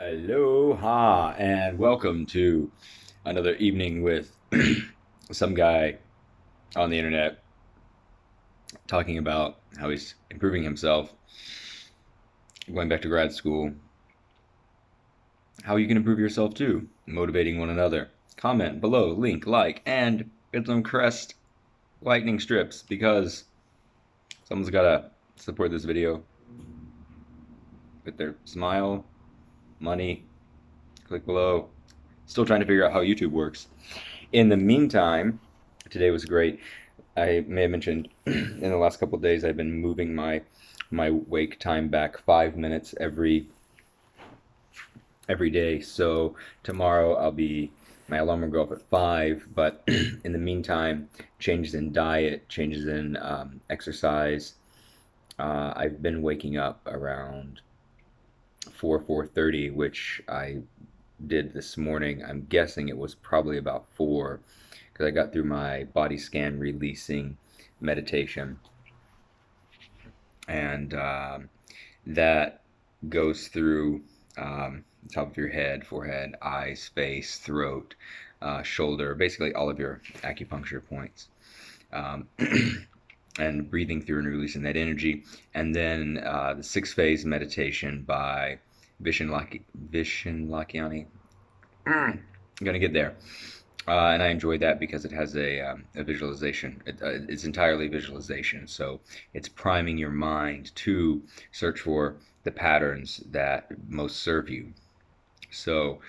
Aloha and welcome to another evening with some guy on the internet talking about how he's improving himself, going back to grad school, how you can improve yourself too, motivating one another. Comment below, link, like, and get some crest lightning strips because someone's gotta support this video with their smile, money. Click below. Still trying to figure out how YouTube works. In the meantime, today was great. I may have mentioned in the last couple of days I've been moving my wake time back 5 minutes every day. So tomorrow my alarm will go up at 5, but in the meantime, changes in diet, changes in exercise. I've been waking up around 4:30, which I did this morning. I'm guessing it was probably about 4 because I got through my body scan releasing meditation, and that goes through the top of your head, forehead, eyes, face, throat, shoulder, basically all of your acupuncture points. Um, and breathing through and releasing that energy. And then the 6 phase meditation by Vishen Lakiani. I'm gonna get there. And I enjoy that because it has a visualization. It's entirely visualization, so it's priming your mind to search for the patterns that most serve you. So,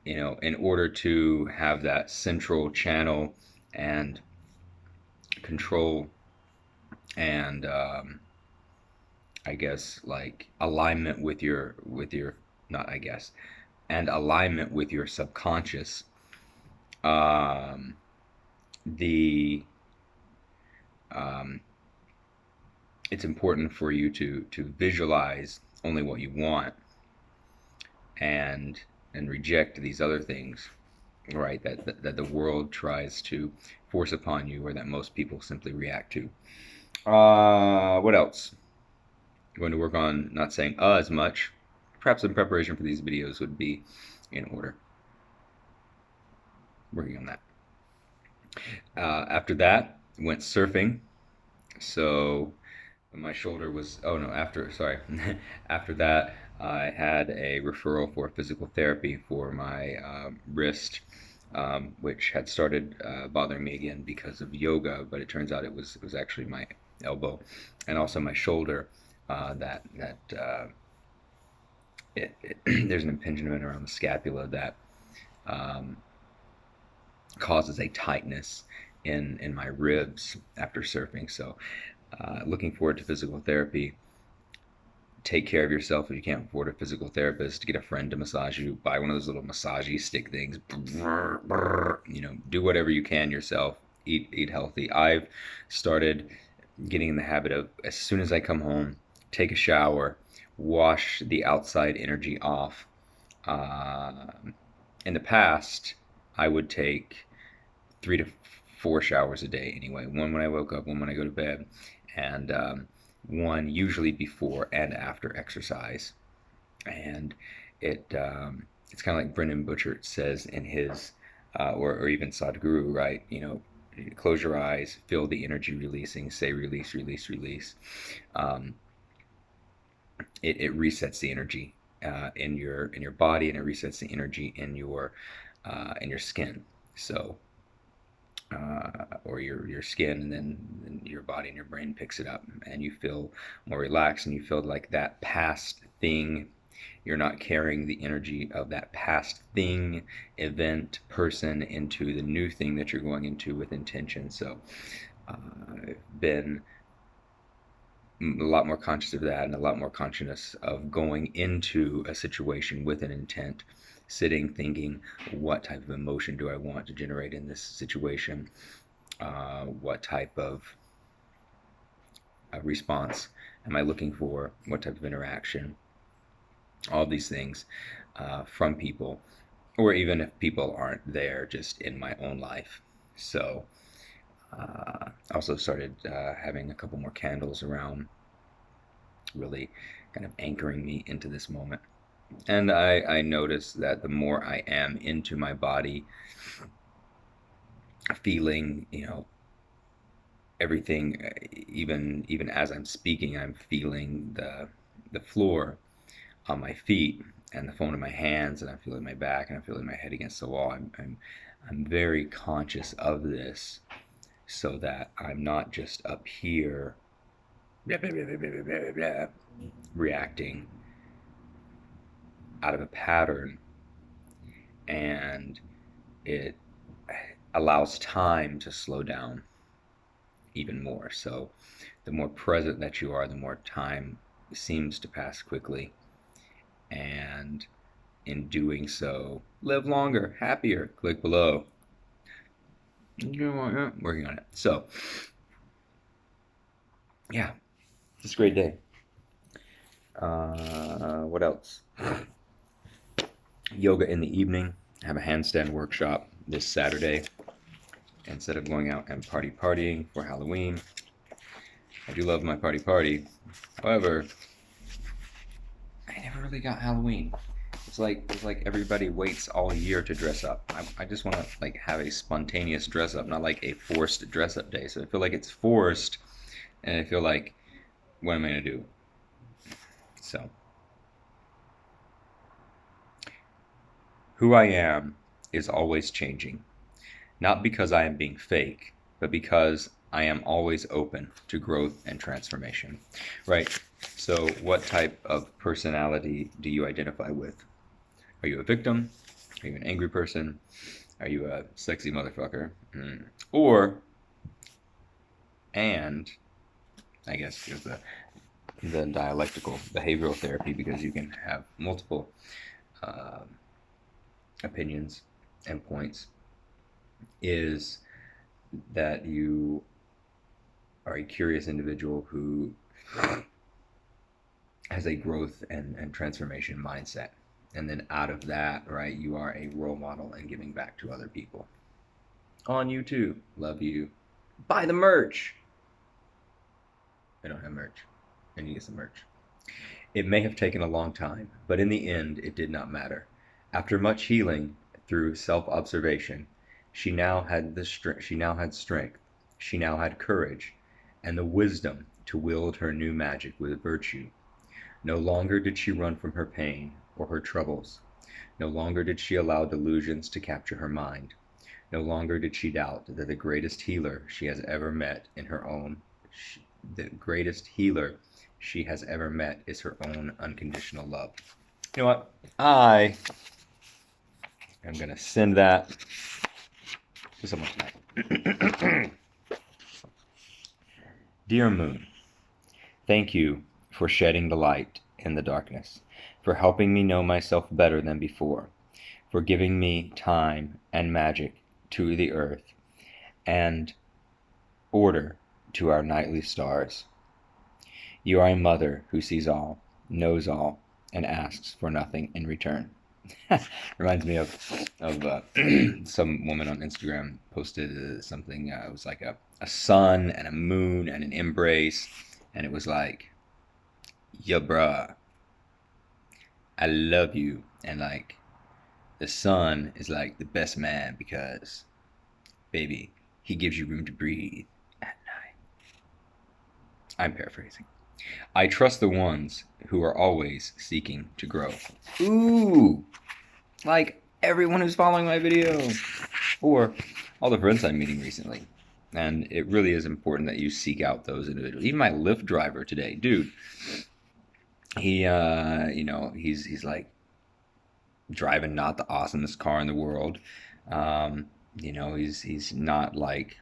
in order to have that central channel and control and I guess like alignment with your not I guess and alignment with your subconscious, um, the um, it's important for you to visualize only what you want and reject these other things, right? That the world tries to force upon you, or that most people simply react to. What else? I'm going to work on not saying as much. Perhaps in preparation for these videos would be in order. Working on that. After that, went surfing. So my shoulder was, oh no, sorry. After that, I had a referral for physical therapy for my wrist, which had started bothering me again because of yoga, but it turns out it was actually my elbow and also my shoulder. There's an impingement around the scapula that um, causes a tightness in my ribs after surfing. So, looking forward to physical therapy. Take care of yourself if you can't afford a physical therapist. Get a friend to massage you. Buy one of those little massagey stick things. Do whatever you can yourself. Eat healthy. I've started getting in the habit of, as soon as I come home, take a shower, wash the outside energy off. Uh, in the past, I would take 3 to 4 showers a day anyway. One when I woke up, one when I go to bed, and one usually before and after exercise. And it's kind of like Brendan Butchert says in his, or even Sadhguru, right? Close your eyes, feel the energy releasing, say release, release, release. Um, it resets the energy in your body, and it resets the energy in your skin. So or your skin, and then your body and your brain picks it up, and you feel more relaxed, and you feel like that past thing, you're not carrying the energy of that past thing, event, person into the new thing that you're going into with intention. So I've been a lot more conscious of that, and a lot more conscious of going into a situation with an intent, sitting, thinking, what type of emotion do I want to generate in this situation? What type of response am I looking for? What type of interaction? All these things from people, or even if people aren't there, just in my own life. So, also started having a couple more candles around, really kind of anchoring me into this moment. And I notice that the more I am into my body, feeling, everything, even as I'm speaking, I'm feeling the floor on my feet and the phone in my hands, and I'm feeling my back, and I'm feeling my head against the wall. I'm very conscious of this, so that I'm not just up here blah, blah, blah, blah, blah, blah, reacting out of a pattern, and it allows time to slow down even more. So the more present that you are, the more time seems to pass quickly. And in doing so, live longer, happier. Click below. Working on it. So, yeah, it's a great day. What else? Yoga in the evening. I have a handstand workshop this Saturday. Instead of going out and partying for Halloween, I do love my party. However, I never really got Halloween. It's like everybody waits all year to dress up. I just want to like have a spontaneous dress up, not like a forced dress up day. So I feel like it's forced, and I feel like, what am I gonna do? So, who I am is always changing, not because I am being fake, but because I am always open to growth and transformation. Right? So, what type of personality do you identify with? Are you a victim? Are you an angry person? Are you a sexy motherfucker? Or, and I guess there's the dialectical behavioral therapy, because you can have multiple uh, opinions and points, is that you are a curious individual who has a growth and transformation mindset. And then out of that, right, you are a role model and giving back to other people. On YouTube. Love you. Buy the merch. I don't have merch. I need to get some merch. It may have taken a long time, but in the end it did not matter. After much healing through self-observation, she now had strength, she now had courage, and the wisdom to wield her new magic with virtue. No longer did she run from her pain or her troubles. No longer did she allow delusions to capture her mind. No longer did she doubt that the greatest healer she has ever met in her own the greatest healer she has ever met is her own unconditional love. You know what? I am going to send that to someone tonight. Dear Moon, thank you for shedding the light in the darkness, for helping me know myself better than before, for giving me time and magic to the earth, and order to our nightly stars. You are a mother who sees all, knows all, and asks for nothing in return. Reminds me of some woman on Instagram posted something. It was like a sun and a moon and an embrace, and it was like, "Yeah, bruh, I love you," and like the sun is like the best man because, baby, he gives you room to breathe at night. I'm paraphrasing. I trust the ones who are always seeking to grow. Ooh, like everyone who's following my video, or all the friends I'm meeting recently. And it really is important that you seek out those individuals. Even my Lyft driver today, dude, he's like driving not the awesomest car in the world. He's not like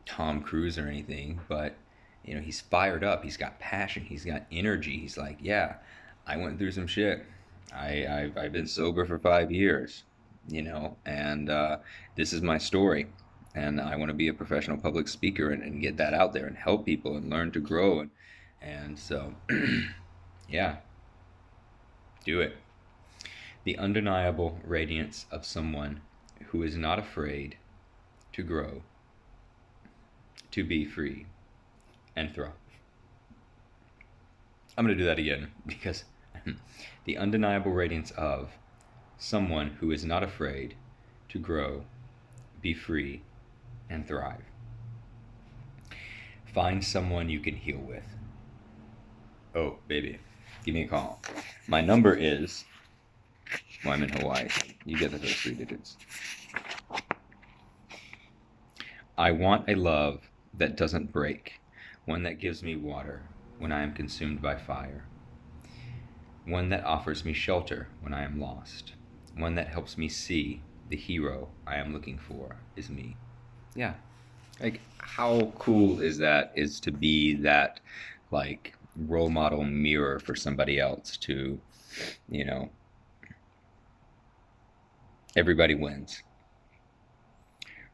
Tom Cruise or anything, but he's fired up. He's got passion. He's got energy. He's like, yeah, I went through some shit. I've been sober for 5 years, and this is my story. And I want to be a professional public speaker and get that out there and help people and learn to grow. And so, yeah, do it. The undeniable radiance of someone who is not afraid to grow, to be free, and thrive. I'm going to do that again because The undeniable radiance of someone who is not afraid to grow, be free, and thrive. Find someone you can heal with. Oh, baby, give me a call. My number is, well, I'm in Hawaii. You get the first 3 digits. I want a love that doesn't break, one that gives me water when I am consumed by fire, one that offers me shelter when I am lost, one that helps me see the hero I am looking for is me. Yeah. Like, how cool is that, is to be that, like, role model mirror for somebody else to, you know, everybody wins.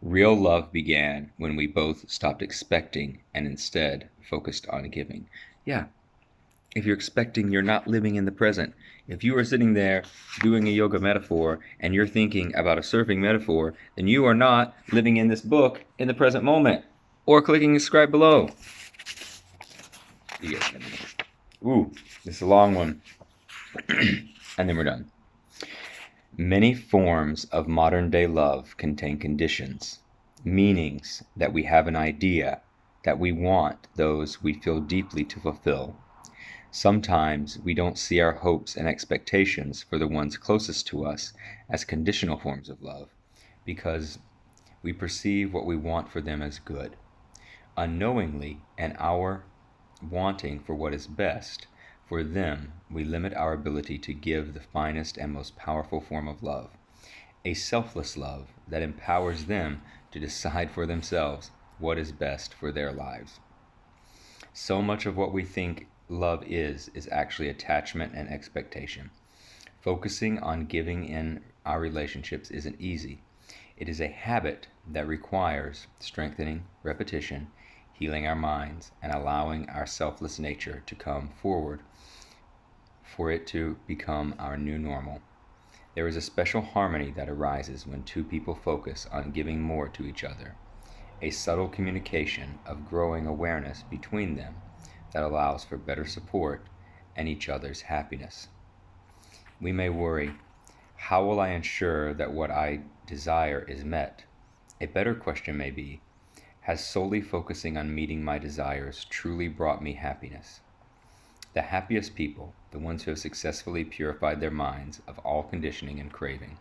Real love began when we both stopped expecting and instead focused on giving. Yeah. If you're expecting, you're not living in the present. If you are sitting there doing a yoga metaphor and you're thinking about a surfing metaphor, then you are not living in this book in the present moment. Or clicking subscribe below. You get it. Ooh, this is a long one. And then we're done. Many forms of modern day love contain conditions, meanings that we have an idea that we want those we feel deeply to fulfill. Sometimes we don't see our hopes and expectations for the ones closest to us as conditional forms of love because we perceive what we want for them as good. Unknowingly, and our wanting for what is best for them, we limit our ability to give the finest and most powerful form of love, a selfless love that empowers them to decide for themselves what is best for their lives. So much of what we think love is actually attachment and expectation. Focusing on giving in our relationships isn't easy. It is a habit that requires strengthening, repetition, healing our minds, and allowing our selfless nature to come forward for it to become our new normal. There is a special harmony that arises when two people focus on giving more to each other, a subtle communication of growing awareness between them that allows for better support and each other's happiness. We may worry, how will I ensure that what I desire is met? A better question may be, has solely focusing on meeting my desires truly brought me happiness? The happiest people, the ones who have successfully purified their minds of all conditioning and craving,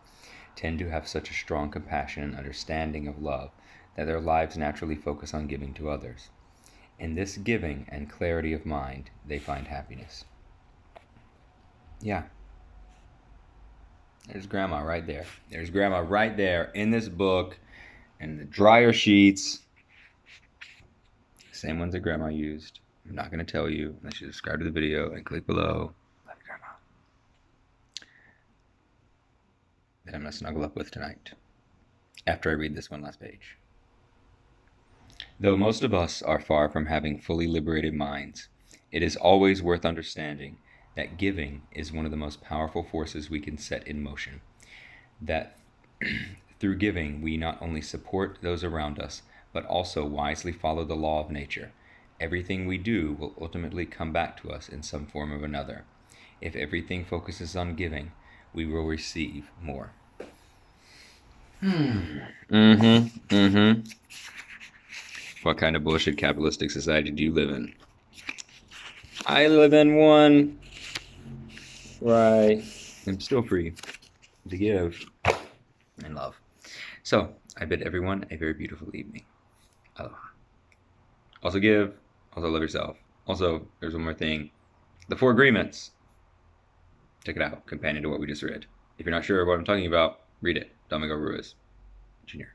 tend to have such a strong compassion and understanding of love that their lives naturally focus on giving to others. In this giving and clarity of mind, they find happiness. Yeah. There's Grandma right there. There's Grandma right there in this book, and the dryer sheets, same ones that Grandma used. I'm not going to tell you unless you subscribe to the video and click below. Love you, Grandma. That I'm going to snuggle up with tonight after I read this one last page. Though most of us are far from having fully liberated minds, it is always worth understanding that giving is one of the most powerful forces we can set in motion. That through giving, we not only support those around us, but also wisely follow the law of nature. Everything we do will ultimately come back to us in some form or another. If everything focuses on giving, we will receive more. What kind of bullshit capitalistic society do you live in? I live in one. Right. I'm still free to give and love. So, I bid everyone a very beautiful evening. Aloha. Also give, also love yourself. Also, there's one more thing. The 4 Agreements. Check it out. Companion to what we just read. If you're not sure what I'm talking about, read it. Domingo Ruiz, Jr.